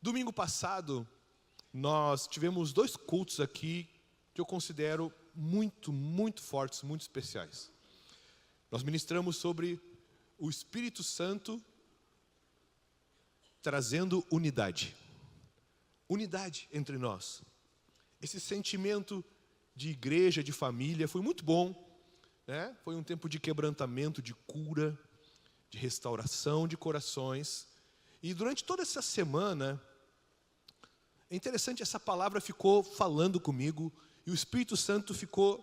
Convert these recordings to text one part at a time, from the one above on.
Domingo passado, nós tivemos 2 cultos aqui que eu considero muito fortes, muito especiais. Nós ministramos sobre o Espírito Santo trazendo unidade. Unidade entre nós. Esse sentimento de igreja, de família, foi muito bom, né? Foi um tempo de quebrantamento, de cura, de restauração de corações. E durante toda essa semana, é interessante, essa palavra ficou falando comigo, e o Espírito Santo ficou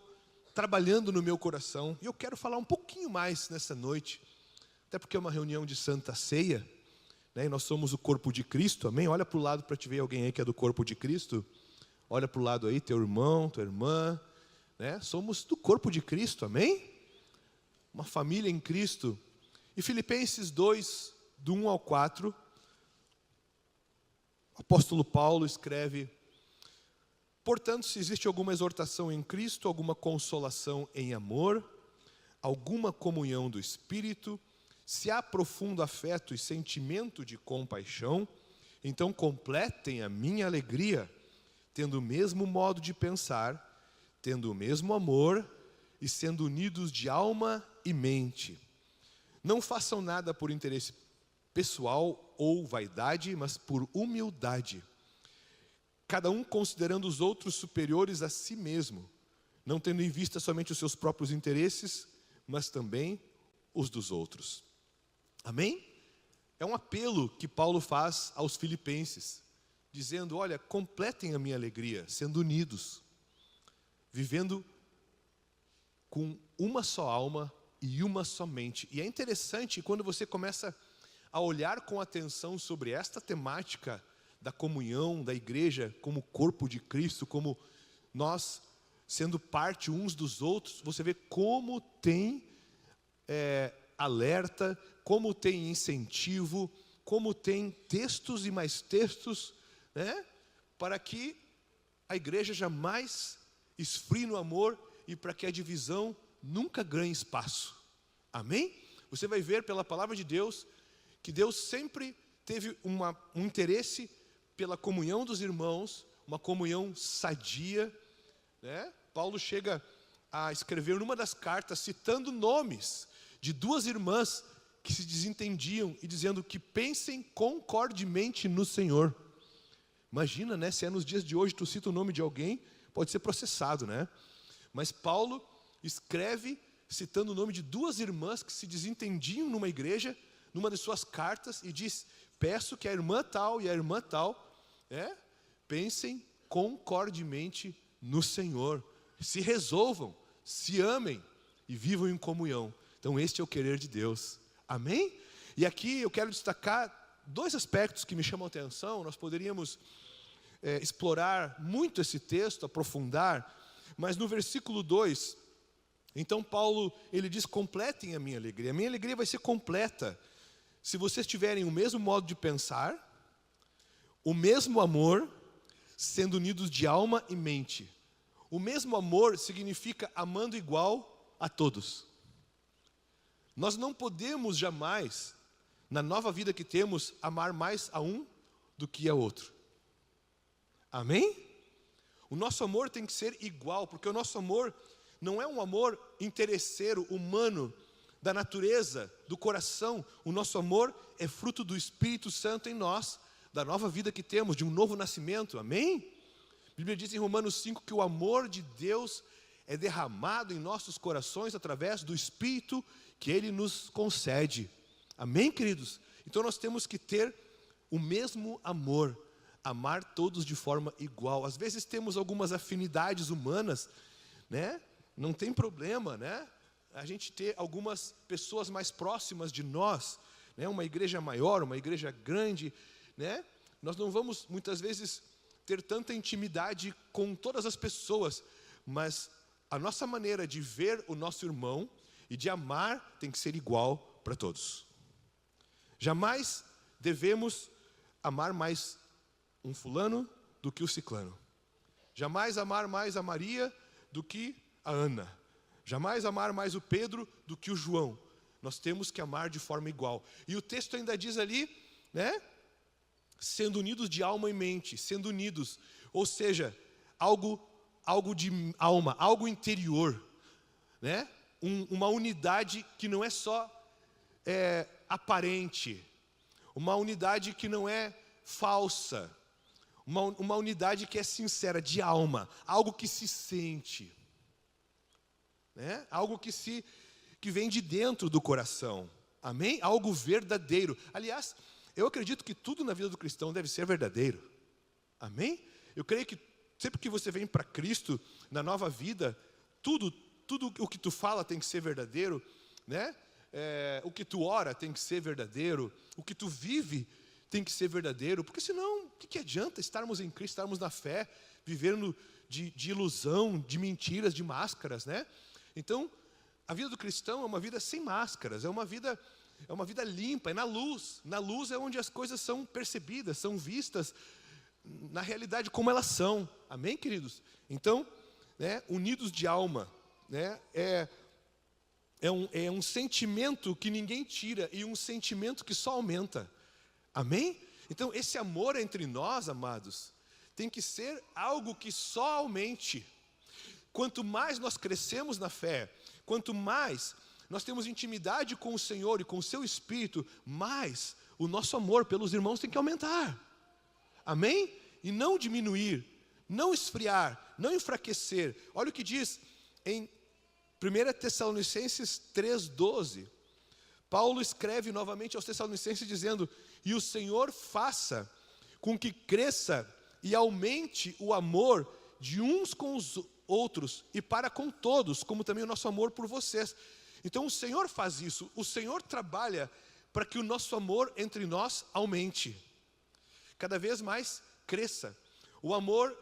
trabalhando no meu coração. E eu quero falar um pouquinho mais nessa noite, até porque é uma reunião de Santa Ceia, né? E nós somos o corpo de Cristo, amém? Olha para o lado para te ver alguém aí que é do corpo de Cristo. Olha para o lado aí, teu irmão, tua irmã, né? Somos do corpo de Cristo, amém? Uma família em Cristo. E Filipenses 2, do 1 ao 4, o apóstolo Paulo escreve: portanto, se existe alguma exortação em Cristo, alguma consolação em amor, alguma comunhão do Espírito, se há profundo afeto e sentimento de compaixão, então completem a minha alegria, tendo o mesmo modo de pensar, tendo o mesmo amor e sendo unidos de alma e mente. Não façam nada por interesse pessoal ou vaidade, mas por humildade. Cada um considerando os outros superiores a si mesmo, não tendo em vista somente os seus próprios interesses, mas também os dos outros. Amém? É um apelo que Paulo faz aos filipenses, dizendo: olha, completem a minha alegria, sendo unidos, vivendo com uma só alma e uma só mente. E é interessante quando você começa a olhar com atenção sobre esta temática da comunhão da igreja como corpo de Cristo, como nós sendo parte uns dos outros, você vê como tem alerta, como tem incentivo, como tem textos e mais textos, né, para que a igreja jamais esfrie no amor e para que a divisão nunca ganhe espaço. Amém? Você vai ver pela palavra de Deus que Deus sempre teve um interesse pela comunhão dos irmãos, uma comunhão sadia, né? Paulo chega a escrever numa das cartas, citando nomes de 2 irmãs que se desentendiam e dizendo que pensem concordemente no Senhor. Imagina, né? Se é nos dias de hoje tu cita o nome de alguém, pode ser processado, né? Mas Paulo escreve citando o nome de 2 irmãs que se desentendiam numa igreja, numa de suas cartas, e diz: peço que a irmã tal e a irmã tal pensem concordemente no Senhor, se resolvam, se amem e vivam em comunhão. Então este é o querer de Deus, amém? E aqui eu quero destacar 2 aspectos que me chamam a atenção. Nós poderíamos explorar muito esse texto, aprofundar, mas no versículo 2, então Paulo, ele diz: completem a minha alegria vai ser completa se vocês tiverem o mesmo modo de pensar, o mesmo amor, sendo unidos de alma e mente. O mesmo amor significa amando igual a todos. Nós não podemos jamais, na nova vida que temos, amar mais a um do que a outro. Amém? O nosso amor tem que ser igual, porque o nosso amor não é um amor interesseiro, humano, da natureza, do coração. O nosso amor é fruto do Espírito Santo em nós, da nova vida que temos, de um novo nascimento, amém? A Bíblia diz em Romanos 5 que o amor de Deus é derramado em nossos corações através do Espírito que Ele nos concede, amém, queridos? Então nós temos que ter o mesmo amor, amar todos de forma igual. Às vezes temos algumas afinidades humanas, né? Não tem problema, né? A gente ter algumas pessoas mais próximas de nós, né? Uma igreja maior, uma igreja grande, né? Nós não vamos muitas vezes ter tanta intimidade com todas as pessoas, mas a nossa maneira de ver o nosso irmão e de amar tem que ser igual para todos. Jamais devemos amar mais um fulano do que o ciclano. Jamais amar mais a Maria do que a Ana. Jamais amar mais o Pedro do que o João. Nós temos que amar de forma igual. E o texto ainda diz ali, né? sendo unidos de alma e mente, sendo unidos, ou seja, algo de alma, algo interior, né? Uma unidade que não é só aparente, uma unidade que não é falsa, uma unidade que é sincera, de alma, algo que se sente, né? Algo que vem de dentro do coração, amém? Algo verdadeiro. Aliás, eu acredito que tudo na vida do cristão deve ser verdadeiro, amém? Eu creio que sempre que você vem para Cristo, na nova vida, tudo o que tu fala tem que ser verdadeiro, né? O que tu ora tem que ser verdadeiro, o que tu vive tem que ser verdadeiro, porque senão, o que adianta estarmos em Cristo, estarmos na fé, vivendo de ilusão, de mentiras, de máscaras, né? Então, a vida do cristão é uma vida sem máscaras, é uma vida limpa, é na luz. Na luz é onde as coisas são percebidas, são vistas na realidade como elas são, amém, queridos? Então, né, unidos de alma, né, é um sentimento que ninguém tira e um sentimento que só aumenta, amém? Então, esse amor entre nós, amados, tem que ser algo que só aumente. Quanto mais nós crescemos na fé, quanto mais nós temos intimidade com o Senhor e com o seu Espírito, mais o nosso amor pelos irmãos tem que aumentar, amém? E não diminuir, não esfriar, não enfraquecer. Olha o que diz em 1 Tessalonicenses 3,12. Paulo escreve novamente aos Tessalonicenses dizendo: e o Senhor faça com que cresça e aumente o amor de uns com os outros e para com todos, como também o nosso amor por vocês. Então o Senhor faz isso, o Senhor trabalha para que o nosso amor entre nós aumente, cada vez mais cresça. O amor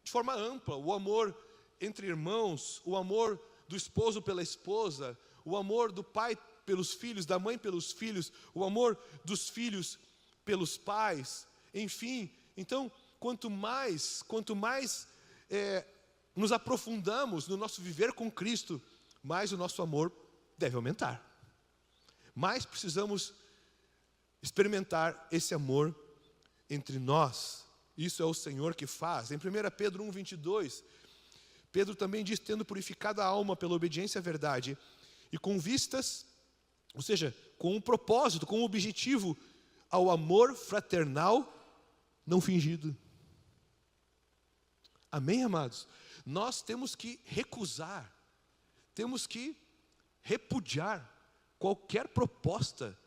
de forma ampla, o amor entre irmãos, o amor do esposo pela esposa, o amor do pai pelos filhos, da mãe pelos filhos, o amor dos filhos pelos pais, enfim. Então, quanto mais nos aprofundamos no nosso viver com Cristo, mais o nosso amor deve aumentar. Mais precisamos experimentar esse amor entre nós. Isso é o Senhor que faz. Em 1 Pedro 1,22, Pedro também diz: tendo purificado a alma pela obediência à verdade, e com vistas, ou seja, com um propósito, com um objetivo, ao amor fraternal não fingido. Amém, amados? Nós temos que recusar, temos que repudiar qualquer proposta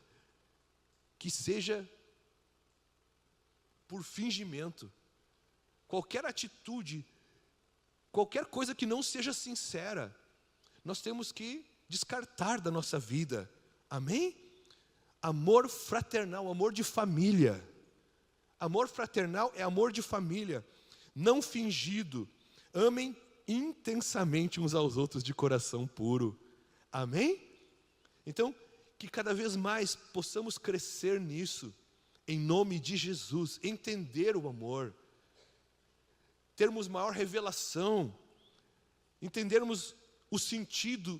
que seja por fingimento, qualquer atitude, qualquer coisa que não seja sincera, nós temos que descartar da nossa vida, amém? Amor fraternal, amor de família. Amor fraternal é amor de família, não fingido. Amem intensamente uns aos outros de coração puro, amém? Então, que cada vez mais possamos crescer nisso, em nome de Jesus, entender o amor, termos maior revelação, entendermos o sentido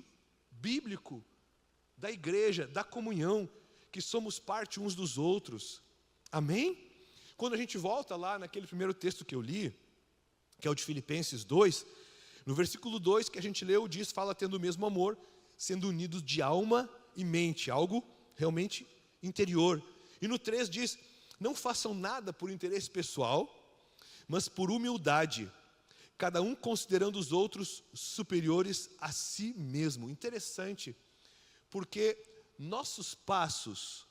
bíblico da igreja, da comunhão, que somos parte uns dos outros, amém? Quando a gente volta lá naquele primeiro texto que eu li, que é o de Filipenses 2, no versículo 2 que a gente leu, diz, fala tendo o mesmo amor, sendo unidos de alma e mente, algo realmente interior. E no 3 diz, não façam nada por interesse pessoal, mas por humildade, cada um considerando os outros superiores a si mesmo. Interessante, porque nossos passos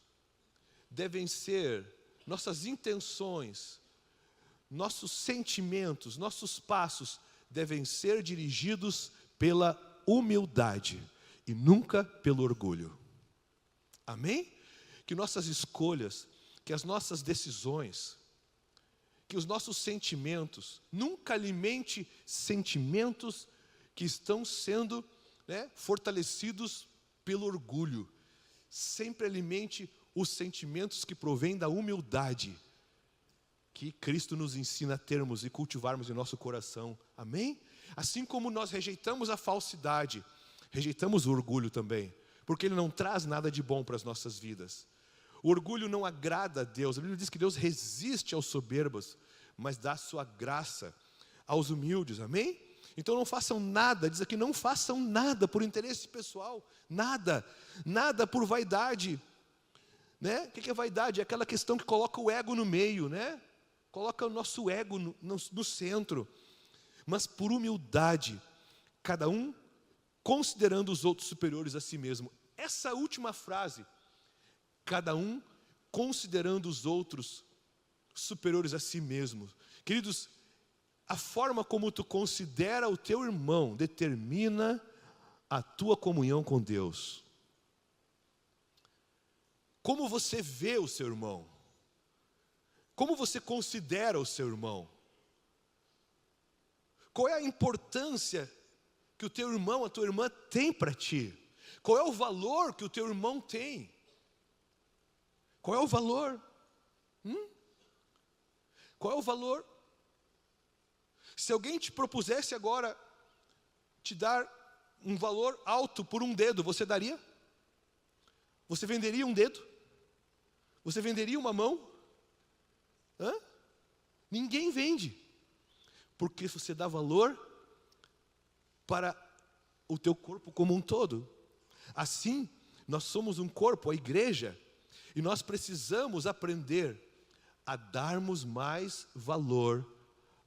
devem ser, nossas intenções, nossos sentimentos, nossos passos devem ser dirigidos pela humildade e nunca pelo orgulho. Amém? Que nossas escolhas, que as nossas decisões, que os nossos sentimentos, nunca alimente sentimentos que estão sendo fortalecidos pelo orgulho. Sempre alimente os sentimentos que provêm da humildade, que Cristo nos ensina a termos e cultivarmos em nosso coração, amém? Assim como nós rejeitamos a falsidade, rejeitamos o orgulho também, porque ele não traz nada de bom para as nossas vidas. O orgulho não agrada a Deus. A Bíblia diz que Deus resiste aos soberbos, mas dá sua graça aos humildes, amém? Então não façam nada, diz aqui, não façam nada por interesse pessoal, nada por vaidade, né? O que é vaidade? É aquela questão que coloca o ego no meio, né? Coloca o nosso ego no centro, mas por humildade, cada um considerando os outros superiores a si mesmo. Essa última frase, cada um considerando os outros superiores a si mesmo. Queridos, a forma como tu considera o teu irmão determina a tua comunhão com Deus. Como você vê o seu irmão? Como você considera o seu irmão? Qual é a importância que o teu irmão, a tua irmã tem para ti? Qual é o valor que o teu irmão tem? Qual é o valor? Qual é o valor? Se alguém te propusesse agora te dar um valor alto por um dedo, você daria? Você venderia um dedo? Você venderia uma mão? Ninguém vende, porque você dá valor para o teu corpo como um todo. Assim, nós somos um corpo, a igreja, e nós precisamos aprender a darmos mais valor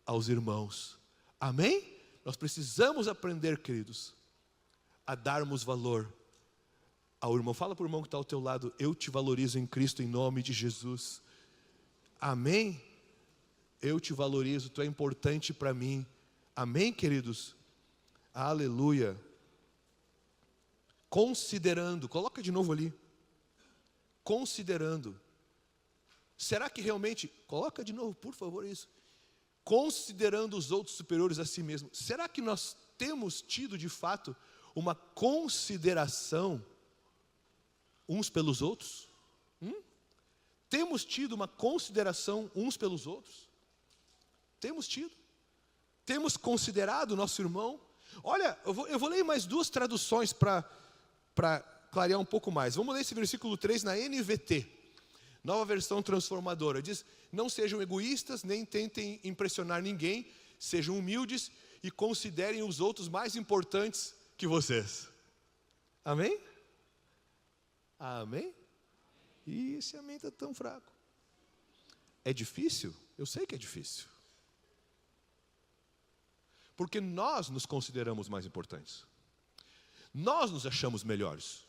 aos irmãos. Amém? Nós precisamos aprender, queridos, a darmos valor ao irmão. Fala para o irmão que está ao teu lado, eu te valorizo em Cristo em nome de Jesus. Amém? Eu te valorizo, tu é importante para mim. Amém, queridos? Aleluia. Considerando, coloca de novo ali. Considerando. Será que realmente, coloca de novo, por favor, isso. Considerando os outros superiores a si mesmo. Será que nós temos tido de fato uma consideração uns pelos outros? Temos tido uma consideração uns pelos outros? Temos tido? Temos considerado o nosso irmão? Olha, eu vou ler mais duas traduções para clarear um pouco mais. Vamos ler esse versículo 3 na NVT, Nova Versão Transformadora. Diz, não sejam egoístas, nem tentem impressionar ninguém, sejam humildes e considerem os outros mais importantes que vocês. Amém? Amém? E esse amém está tão fraco. É difícil? Eu sei que é difícil. Porque nós nos consideramos mais importantes. Nós nos achamos melhores.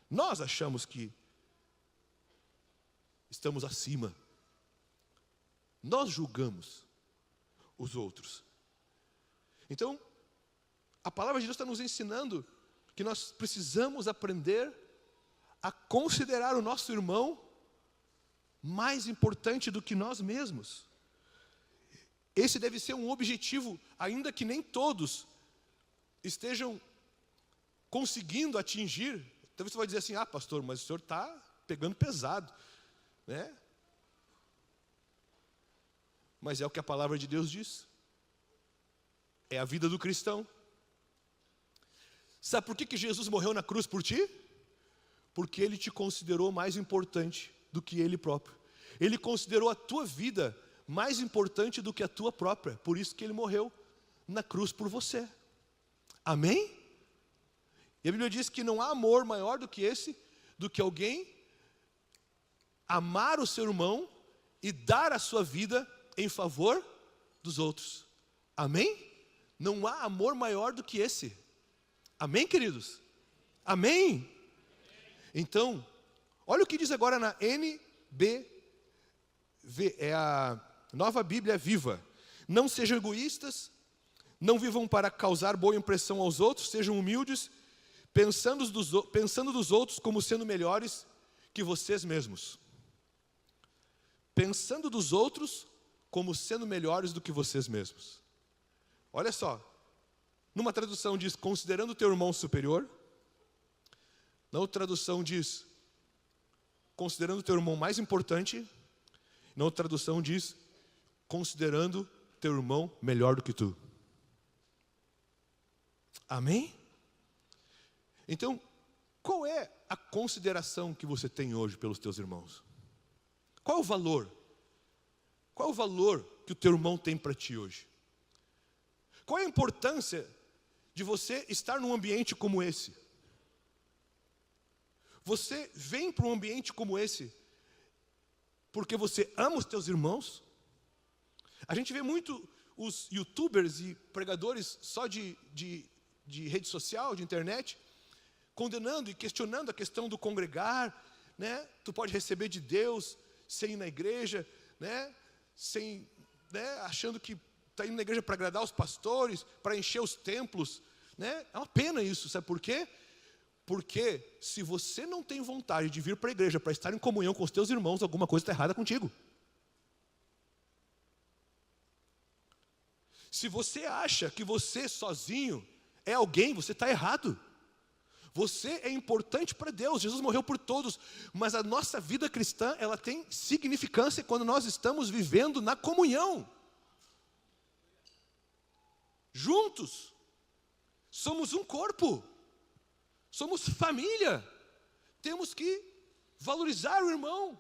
Nós achamos que estamos acima. Nós julgamos os outros. Então, a palavra de Deus está nos ensinando que nós precisamos aprender a considerar o nosso irmão mais importante do que nós mesmos. Esse deve ser um objetivo, ainda que nem todos estejam conseguindo atingir. Talvez você vai dizer assim, pastor, mas o senhor está pegando pesado, né? Mas é o que a palavra de Deus diz. É a vida do cristão. Sabe por que Jesus morreu na cruz por ti? Porque Ele te considerou mais importante do que Ele próprio. Ele considerou a tua vida mais importante do que a tua própria. Por isso que Ele morreu na cruz por você. Amém? E a Bíblia diz que não há amor maior do que esse, do que alguém amar o seu irmão e dar a sua vida em favor dos outros. Amém? Não há amor maior do que esse. Amém, queridos? Amém? Então, olha o que diz agora na NBV, é a Nova Bíblia Viva. Não sejam egoístas, não vivam para causar boa impressão aos outros, sejam humildes, pensando dos outros como sendo melhores que vocês mesmos. Pensando dos outros como sendo melhores do que vocês mesmos. Olha só, numa tradução diz, considerando o teu irmão superior. Na outra tradução diz, considerando o teu irmão mais importante. Na outra tradução diz, considerando teu irmão melhor do que tu. Amém? Então, Qual é a consideração que você tem hoje pelos teus irmãos? Qual é o valor? Qual é o valor que o teu irmão tem para ti hoje? Qual é a importância de você estar num ambiente como esse? Você vem para um ambiente como esse porque você ama os teus irmãos? A gente vê muito os youtubers e pregadores só de rede social, de internet, condenando e questionando a questão do congregar, né? Tu pode receber de Deus sem ir na igreja, né? Sem, né? Achando que está indo na igreja para agradar os pastores, para encher os templos, né? É uma pena isso, sabe por quê? Porque se você não tem vontade de vir para a igreja para estar em comunhão com os teus irmãos, alguma coisa está errada contigo. Se você acha que você sozinho é alguém, você está errado. Você é importante para Deus, Jesus morreu por todos, mas a nossa vida cristã, ela tem significância quando nós estamos vivendo na comunhão. Juntos, somos um corpo, somos família, temos que valorizar o irmão,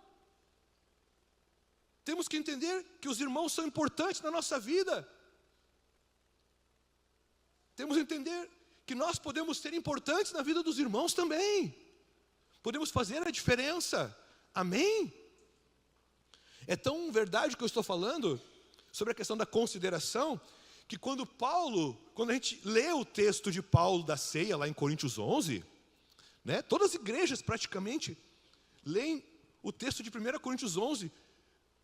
temos que entender que os irmãos são importantes na nossa vida, temos que entender que nós podemos ser importantes na vida dos irmãos também, podemos fazer a diferença, amém? É tão verdade o que eu estou falando sobre a questão da consideração, que quando a gente lê o texto de Paulo da ceia, lá em Coríntios 11, né, todas as igrejas praticamente leem o texto de 1 Coríntios 11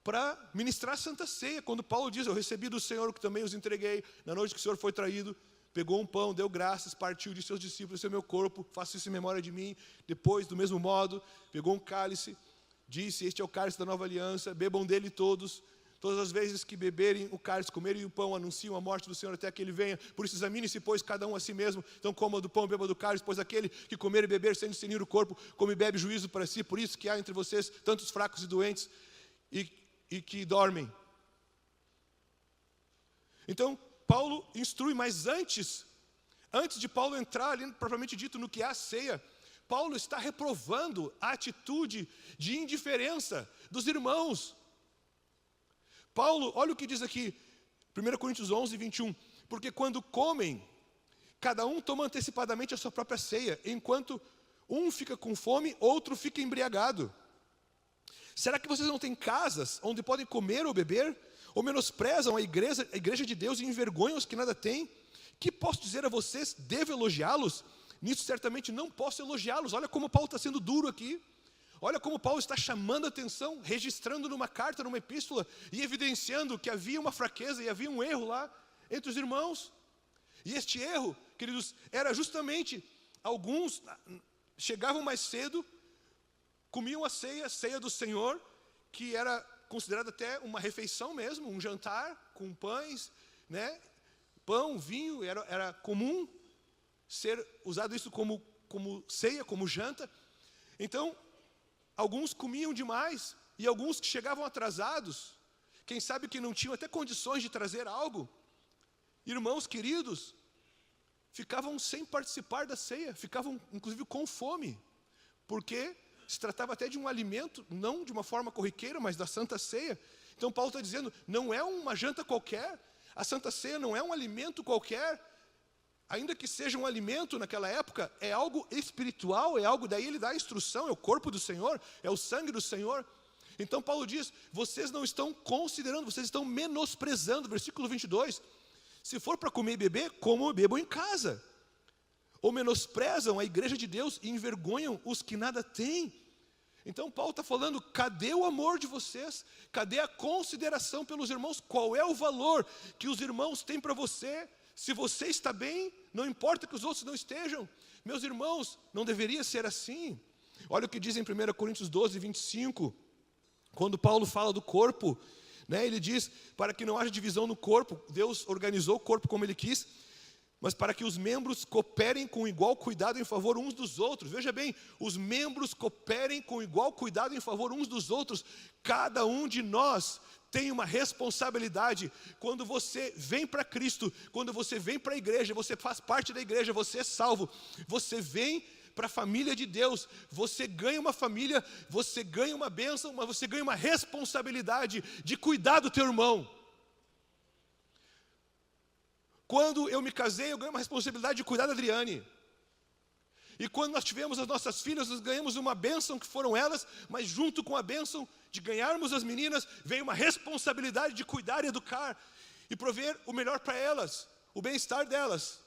para ministrar a Santa Ceia, quando Paulo diz, eu recebi do Senhor o que também os entreguei, na noite que o Senhor foi traído, pegou um pão, deu graças, partiu de seus discípulos, esse é o meu corpo, faça isso em memória de mim. Depois, do mesmo modo, pegou um cálice, disse, este é o cálice da nova aliança, bebam dele todos. Todas as vezes que beberem o cálice, comerem o pão, anunciam a morte do Senhor até que Ele venha. Por isso examine-se, pois, cada um a si mesmo. Então coma do pão, beba do cálice, pois aquele que comer e beber sem discernir o corpo, come e bebe juízo para si. Por isso que há entre vocês tantos fracos e doentes e que dormem. Então, Paulo instrui, mas antes de Paulo entrar ali, propriamente dito, no que é a ceia, Paulo está reprovando a atitude de indiferença dos irmãos. Paulo, olha o que diz aqui, 1 Coríntios 11, 21. Porque quando comem, cada um toma antecipadamente a sua própria ceia, enquanto um fica com fome, outro fica embriagado. Será que vocês não têm casas onde podem comer ou beber? Ou menosprezam a igreja de Deus e envergonham os que nada têm? Que posso dizer a vocês? Devo elogiá-los? Nisso certamente não posso elogiá-los. Olha como Paulo está sendo duro aqui. Olha como Paulo está chamando a atenção, registrando numa carta, numa epístola, e evidenciando que havia uma fraqueza e havia um erro lá entre os irmãos. E este erro, queridos, era justamente, alguns chegavam mais cedo, comiam a ceia do Senhor, que era considerada até uma refeição mesmo, um jantar com pães, né? Pão, vinho, era comum ser usado isso como ceia, como janta. Então, alguns comiam demais, e alguns que chegavam atrasados, quem sabe que não tinham até condições de trazer algo, irmãos queridos, ficavam sem participar da ceia, ficavam inclusive com fome, porque se tratava até de um alimento, não de uma forma corriqueira, mas da Santa Ceia. Então Paulo está dizendo, não é uma janta qualquer, a Santa Ceia não é um alimento qualquer, ainda que seja um alimento naquela época, é algo espiritual, é algo, daí ele dá a instrução, é o corpo do Senhor, é o sangue do Senhor. Então Paulo diz, vocês não estão considerando, vocês estão menosprezando, versículo 22, se for para comer e beber, comam e bebam em casa. Ou menosprezam a igreja de Deus e envergonham os que nada têm. Então Paulo está falando, cadê o amor de vocês? Cadê a consideração pelos irmãos? Qual é o valor que os irmãos têm para você? Se você está bem, não importa que os outros não estejam. Meus irmãos, não deveria ser assim. Olha o que diz em 1 Coríntios 12, 25. Quando Paulo fala do corpo, né, ele diz, para que não haja divisão no corpo, Deus organizou o corpo como Ele quis, mas para que os membros cooperem com igual cuidado em favor uns dos outros. Veja bem, os membros cooperem com igual cuidado em favor uns dos outros. Cada um de nós tem uma responsabilidade. Quando você vem para Cristo, quando você vem para a igreja, você faz parte da igreja, você é salvo, você vem para a família de Deus, você ganha uma família, você ganha uma bênção, mas você ganha uma responsabilidade de cuidar do teu irmão. Quando eu me casei, eu ganhei uma responsabilidade de cuidar da Adriane. E quando nós tivemos as nossas filhas, nós ganhamos uma bênção que foram elas, mas junto com a bênção de ganharmos as meninas, veio uma responsabilidade de cuidar e educar, e prover o melhor para elas, o bem-estar delas.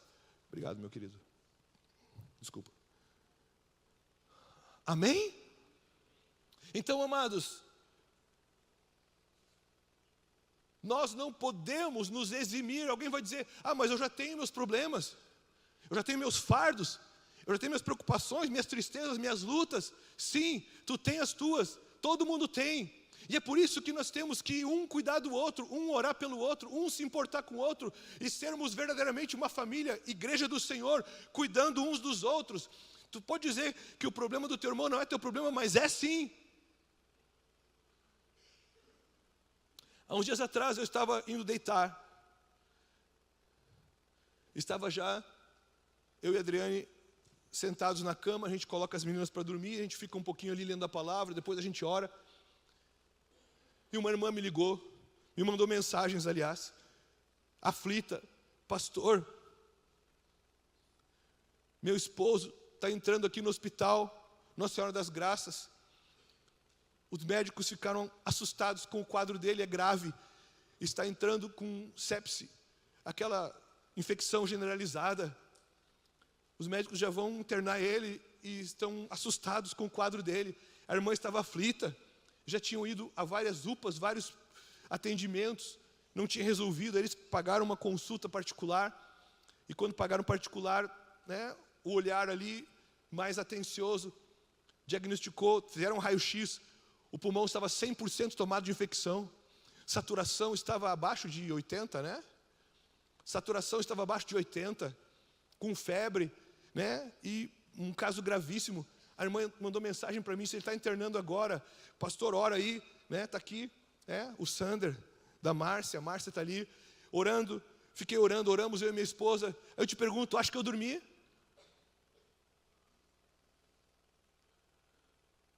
Obrigado, meu querido. Desculpa. Amém? Então, amados, nós não podemos nos eximir. Alguém vai dizer, mas eu já tenho meus problemas, eu já tenho meus fardos, eu já tenho minhas preocupações, minhas tristezas, minhas lutas. Sim, tu tem as tuas, todo mundo tem. E é por isso que nós temos que um cuidar do outro, um orar pelo outro, um se importar com o outro, e sermos verdadeiramente uma família, igreja do Senhor, cuidando uns dos outros. Tu pode dizer que o problema do teu irmão não é teu problema, mas é sim. Há uns dias atrás eu estava indo deitar. Estava já, eu e a Adriane, sentados na cama, a gente coloca as meninas para dormir, a gente fica um pouquinho ali lendo a palavra, depois a gente ora. E uma irmã me ligou, me mandou mensagens, aliás, aflita: pastor, meu esposo está entrando aqui no hospital, Nossa Senhora das Graças. Os médicos ficaram assustados com o quadro dele, é grave, está entrando com sepse, aquela infecção generalizada. Os médicos já vão internar ele e estão assustados com o quadro dele. A irmã estava aflita, já tinham ido a várias UPAs, vários atendimentos, não tinha resolvido. Eles pagaram uma consulta particular, e quando pagaram particular, né, o olhar ali mais atencioso diagnosticou, fizeram um raio-x, o pulmão estava 100% tomado de infecção, saturação estava abaixo de 80, né? Saturação estava abaixo de 80, com febre, né? E um caso gravíssimo. A irmã mandou mensagem para mim: se ele está internando agora, pastor, ora aí, né? Está aqui, o Sander, da Márcia, a Márcia está ali, orando. Fiquei orando, oramos eu e minha esposa. Eu te pergunto, acha que eu dormi?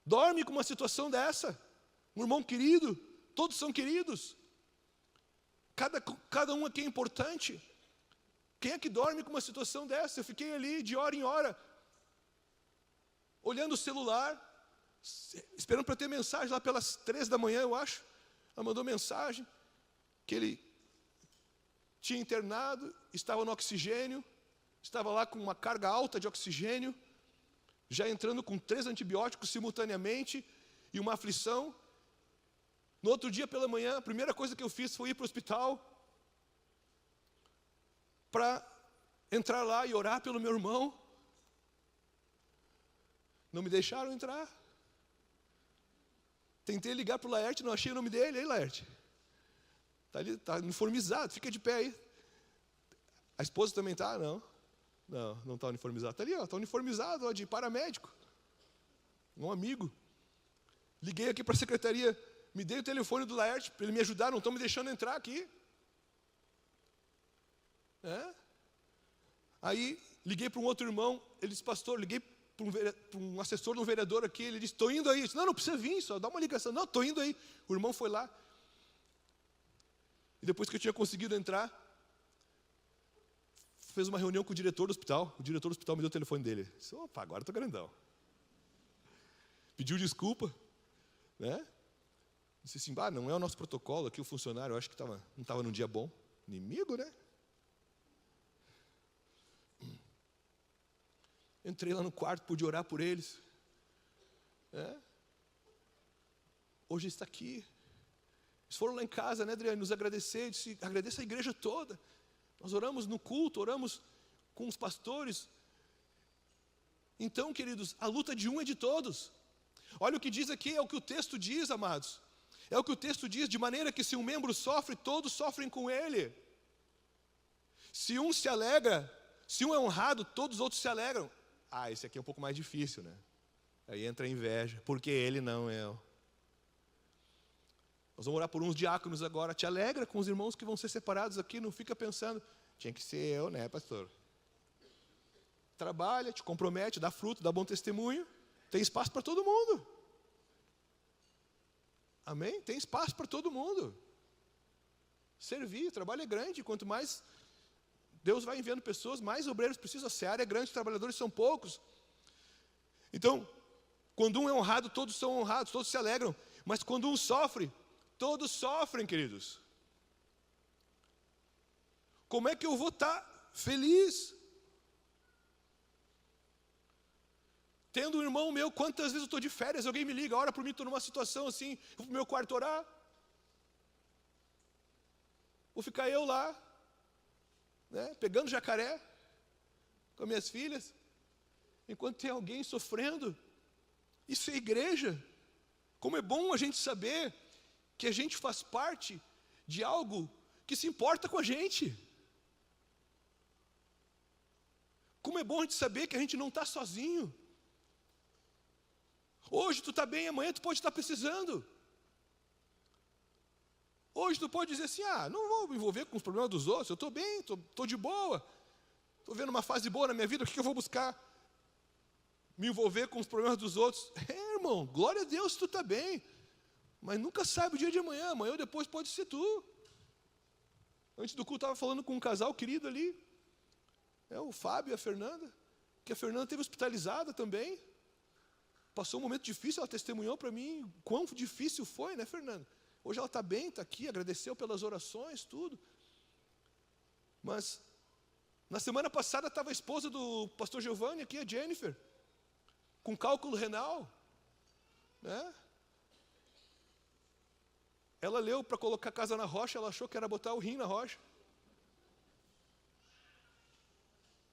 Dorme com uma situação dessa? Um irmão querido, todos são queridos. Cada um aqui é importante. Quem é que dorme com uma situação dessa? Eu fiquei ali de hora em hora, olhando o celular, esperando para ter mensagem lá pelas 3 da manhã, eu acho. Ela mandou mensagem que ele tinha internado, estava no oxigênio, estava lá com uma carga alta de oxigênio, já entrando com 3 antibióticos simultaneamente e uma aflição. No outro dia pela manhã, a primeira coisa que eu fiz foi ir para o hospital para entrar lá e orar pelo meu irmão. Não me deixaram entrar. Tentei ligar para o Laerte, não achei o nome dele. Aí, Laerte, está ali, está uniformizado, fica de pé aí. A esposa também está? Não está uniformizado. Está ali, está uniformizado, de paramédico. Um amigo. Liguei aqui para a secretaria, me dei o telefone do Laerte para ele me ajudar, não estão me deixando entrar aqui. Aí liguei para um outro irmão, ele disse: pastor, liguei para um assessor de um vereador aqui, ele disse: estou indo aí. Eu disse: não precisa vir, só dá uma ligação. Não, estou indo aí. O irmão foi lá. E depois que eu tinha conseguido entrar, fez uma reunião com o diretor do hospital. O diretor do hospital me deu o telefone dele. Eu disse: opa, agora estou grandão. Pediu desculpa, né? Disse assim: não é o nosso protocolo aqui, o funcionário, eu acho que não estava num dia bom. Inimigo, né? Entrei lá no quarto, pude orar por eles. Hoje está aqui. Eles foram lá em casa, né, Adriane, nos agradecer. Disse: agradeço a igreja toda. Nós oramos no culto, oramos com os pastores. Então, queridos, a luta de um é de todos. Olha o que diz aqui, é o que o texto diz, amados. É o que o texto diz, de maneira que se um membro sofre, todos sofrem com ele. Se um se alegra, se um é honrado, todos os outros se alegram. Esse aqui é um pouco mais difícil, né? Aí entra a inveja, porque ele não é eu. Nós vamos orar por uns diáconos agora. Te alegra com os irmãos que vão ser separados aqui, não fica pensando: tinha que ser eu, né, pastor? trabalha, te compromete, dá fruto, dá bom testemunho. Tem espaço para todo mundo. Amém? Tem espaço para todo mundo. Servir, o trabalho é grande. Quanto mais Deus vai enviando pessoas, mais obreiros precisam. A seara é grande, os trabalhadores são poucos. Então, quando um é honrado, todos são honrados, todos se alegram. Mas quando um sofre, todos sofrem, queridos. Como é que eu vou estar feliz? Tendo um irmão meu, quantas vezes eu estou de férias, alguém me liga, ora por mim, estou numa situação assim, vou para o meu quarto orar. Vou ficar eu lá, né, pegando jacaré, com as minhas filhas, enquanto tem alguém sofrendo. Isso é igreja. Como é bom a gente saber que a gente faz parte de algo que se importa com a gente. Como é bom a gente saber que a gente não está sozinho. Hoje tu está bem, amanhã tu pode estar precisando. Hoje tu pode dizer assim, não vou me envolver com os problemas dos outros, eu estou bem, estou de boa. Estou vendo uma fase boa na minha vida, o que eu vou buscar? Me envolver com os problemas dos outros? Irmão, glória a Deus se tu está bem. Mas nunca sabe o dia de amanhã, amanhã ou depois pode ser tu. Antes do culto estava falando com um casal querido ali, o Fábio e a Fernanda, que a Fernanda esteve hospitalizada também. Passou um momento difícil, ela testemunhou para mim quão difícil foi, né, Fernanda? Hoje ela está bem, está aqui, agradeceu pelas orações, tudo. Mas, na semana passada estava a esposa do pastor Giovanni aqui, a Jennifer, com cálculo renal, né? Ela leu para colocar a casa na rocha, ela achou que era botar o rim na rocha.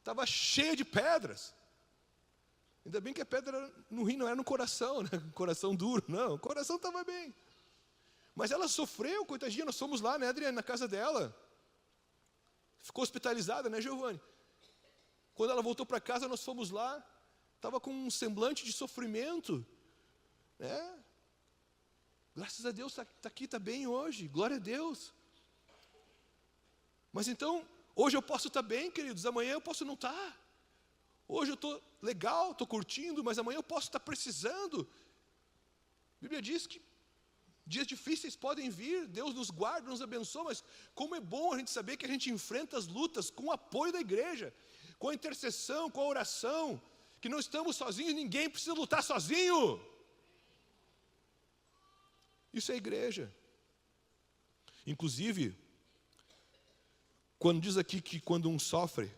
Estava cheia de pedras. Ainda bem que a pedra no rim não era no coração, né? Coração duro, não, o coração estava bem. Mas ela sofreu, coitadinha, nós fomos lá, né, Adriana, na casa dela. Ficou hospitalizada, né, Giovanni? Quando ela voltou para casa, nós fomos lá, estava com um semblante de sofrimento, né? Graças a Deus está aqui, está bem hoje, glória a Deus. Mas então, hoje eu posso estar bem, queridos, amanhã eu posso não estar. Hoje eu estou legal, estou curtindo, mas amanhã eu posso estar precisando. A Bíblia diz que dias difíceis podem vir, Deus nos guarda, nos abençoa, mas como é bom a gente saber que a gente enfrenta as lutas com o apoio da igreja, com a intercessão, com a oração, que não estamos sozinhos, ninguém precisa lutar sozinho. Isso é igreja. Inclusive, quando diz aqui que quando um sofre,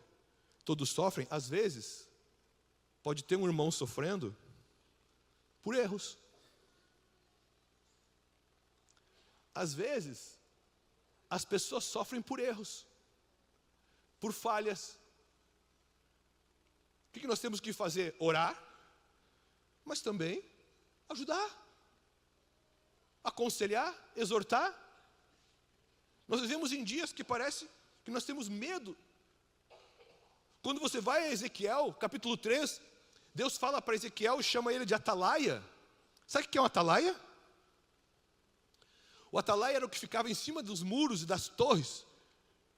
todos sofrem, às vezes, pode ter um irmão sofrendo por erros. Às vezes, as pessoas sofrem por erros, por falhas. O que nós temos que fazer? Orar, mas também ajudar, aconselhar, exortar. Nós vivemos em dias que parece que nós temos medo. Quando você vai a Ezequiel, capítulo 3, Deus fala para Ezequiel e chama ele de atalaia. Sabe o que é um atalaia? O atalaia era o que ficava em cima dos muros e das torres,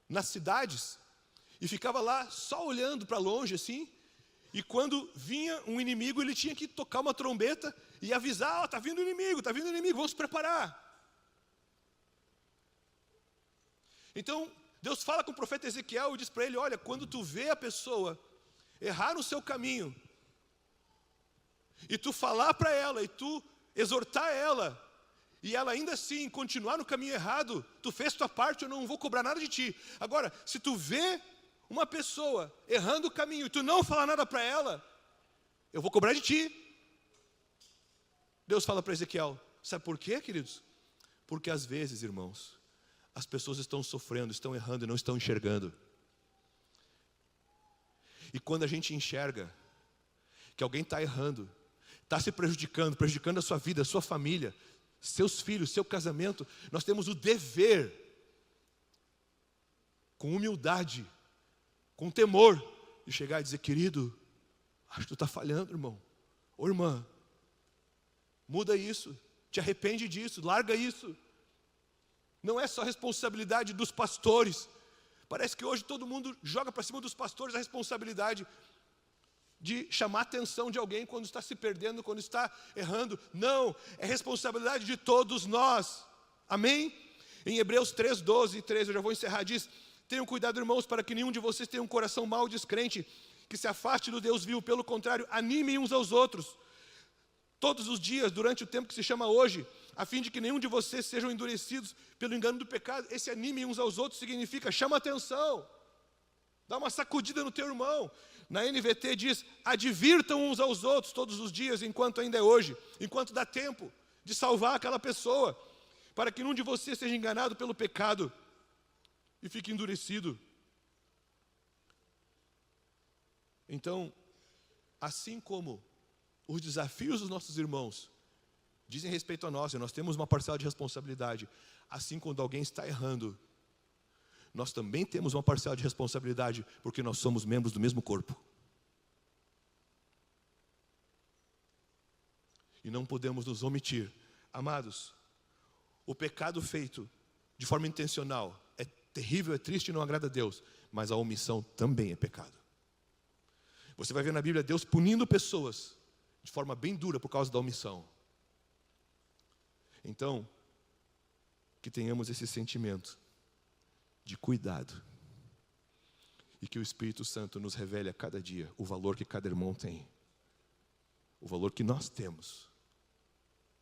nas cidades, e ficava lá só olhando para longe assim, e quando vinha um inimigo, ele tinha que tocar uma trombeta e avisar, está vindo o inimigo, vamos se preparar. Então, Deus fala com o profeta Ezequiel e diz para ele, olha, quando tu vê a pessoa errar no seu caminho, e tu falar para ela, e tu exortar ela, e ela ainda assim continuar no caminho errado, tu fez tua parte, eu não vou cobrar nada de ti. Agora, se tu vê uma pessoa errando o caminho, e tu não falar nada para ela, eu vou cobrar de ti. Deus fala para Ezequiel, sabe por quê, queridos? Porque às vezes, irmãos, as pessoas estão sofrendo, estão errando e não estão enxergando. E quando a gente enxerga que alguém está errando, está se prejudicando a sua vida, a sua família, seus filhos, seu casamento, nós temos o dever, com humildade, com temor, de chegar e dizer, querido, acho que tu está falhando, irmão. Ô irmã, muda isso, te arrepende disso, larga isso. Não é só responsabilidade dos pastores. Parece que hoje todo mundo joga para cima dos pastores a responsabilidade. de chamar a atenção de alguém quando está se perdendo, quando está errando. Não, é responsabilidade de todos nós. Amém? Em Hebreus 3, 12 e 13, eu já vou encerrar, diz: tenham cuidado, irmãos, para que nenhum de vocês tenha um coração mau e descrente, que se afaste do Deus vivo. Pelo contrário, animem uns aos outros, todos os dias, durante o tempo que se chama hoje, a fim de que nenhum de vocês sejam endurecidos pelo engano do pecado. Esse animem uns aos outros significa: chama atenção, dá uma sacudida no teu irmão. Na NVT diz: advirtam uns aos outros todos os dias, enquanto ainda é hoje, enquanto dá tempo de salvar aquela pessoa, para que nenhum de vocês seja enganado pelo pecado e fique endurecido. Então, assim como os desafios dos nossos irmãos dizem respeito a nós, e nós temos uma parcela de responsabilidade, assim quando alguém está errando, nós também temos uma parcela de responsabilidade, porque nós somos membros do mesmo corpo. E não podemos nos omitir. Amados, o pecado feito de forma intencional é terrível, é triste e não agrada a Deus, mas a omissão também é pecado. Você vai ver na Bíblia Deus punindo pessoas de forma bem dura por causa da omissão. Então, que tenhamos esse sentimento de cuidado, e que o Espírito Santo nos revele a cada dia o valor que cada irmão tem, o valor que nós temos.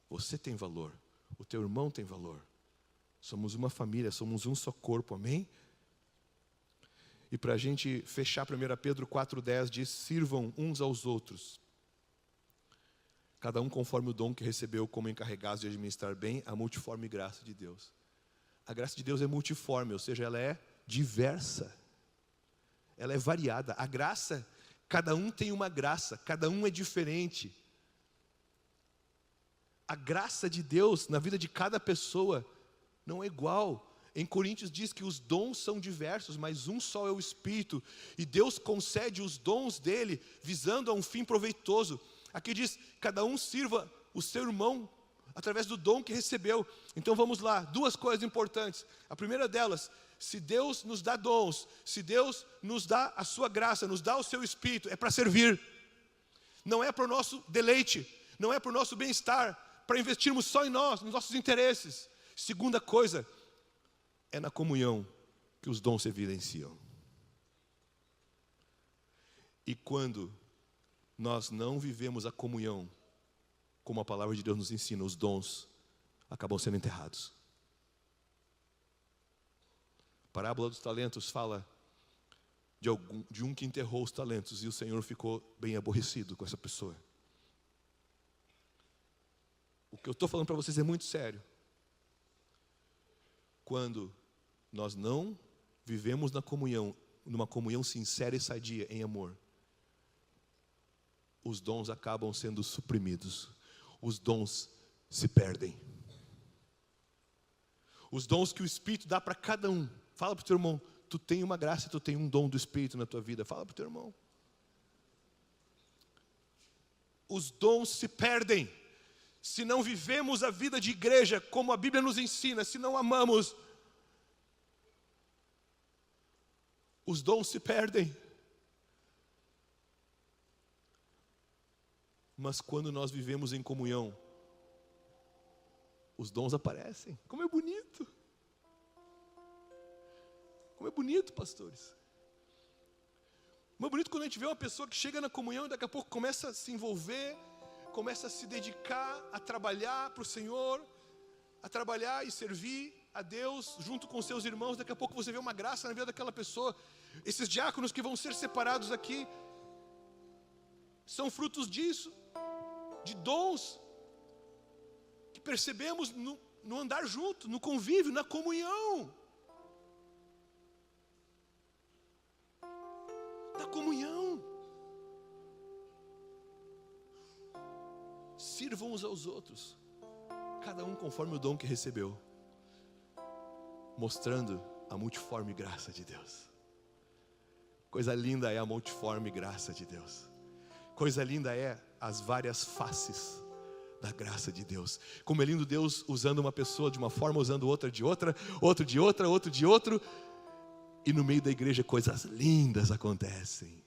Você tem valor, o teu irmão tem valor, somos uma família, somos um só corpo, amém? E para a gente fechar, 1 Pedro 4,10 diz: sirvam uns aos outros, cada um conforme o dom que recebeu, como encarregados de administrar bem a multiforme graça de Deus. A graça de Deus é multiforme, ou seja, ela é diversa, ela é variada. A graça, cada um tem uma graça, cada um é diferente. A graça de Deus na vida de cada pessoa não é igual. Em Coríntios diz que os dons são diversos, mas um só é o Espírito, e Deus concede os dons dele, visando a um fim proveitoso. Aqui diz: cada um sirva o seu irmão através do dom que recebeu. Então vamos lá, duas coisas importantes. A primeira delas: se Deus nos dá dons, se Deus nos dá a sua graça, nos dá o seu Espírito, é para servir. Não é para o nosso deleite, não é para o nosso bem-estar, para investirmos só em nós, nos nossos interesses. Segunda coisa, é na comunhão que os dons se evidenciam. E quando nós não vivemos a comunhão como a palavra de Deus nos ensina, os dons acabam sendo enterrados. A parábola dos talentos fala de um que enterrou os talentos, e o Senhor ficou bem aborrecido com essa pessoa. O que eu estou falando para vocês é muito sério. Quando nós não vivemos na comunhão, numa comunhão sincera e sadia em amor, os dons acabam sendo suprimidos, os dons se perdem. Os dons que o Espírito dá para cada um. Fala para o teu irmão: tu tem uma graça, tu tem um dom do Espírito na tua vida. Fala para o teu irmão. Os dons se perdem se não vivemos a vida de igreja como a Bíblia nos ensina, se não amamos. Os dons se perdem. Mas quando nós vivemos em comunhão, os dons aparecem. Como é bonito! Como é bonito, pastores! Como é bonito quando a gente vê uma pessoa que chega na comunhão e daqui a pouco começa a se envolver, começa a se dedicar a trabalhar para o Senhor, a trabalhar e servir a Deus junto com seus irmãos. Daqui a pouco você vê uma graça na vida daquela pessoa. Esses diáconos que vão ser separados aqui são frutos disso, de dons que percebemos no andar junto, no convívio, na comunhão. Da comunhão. Sirvam uns aos outros, cada um conforme o dom que recebeu, mostrando a multiforme graça de Deus. Coisa linda é a multiforme graça de Deus. Coisa linda é as várias faces da graça de Deus. Como é lindo Deus usando uma pessoa de uma forma, usando outra de outra, outro de outra, outro de outro. E no meio da igreja coisas lindas acontecem.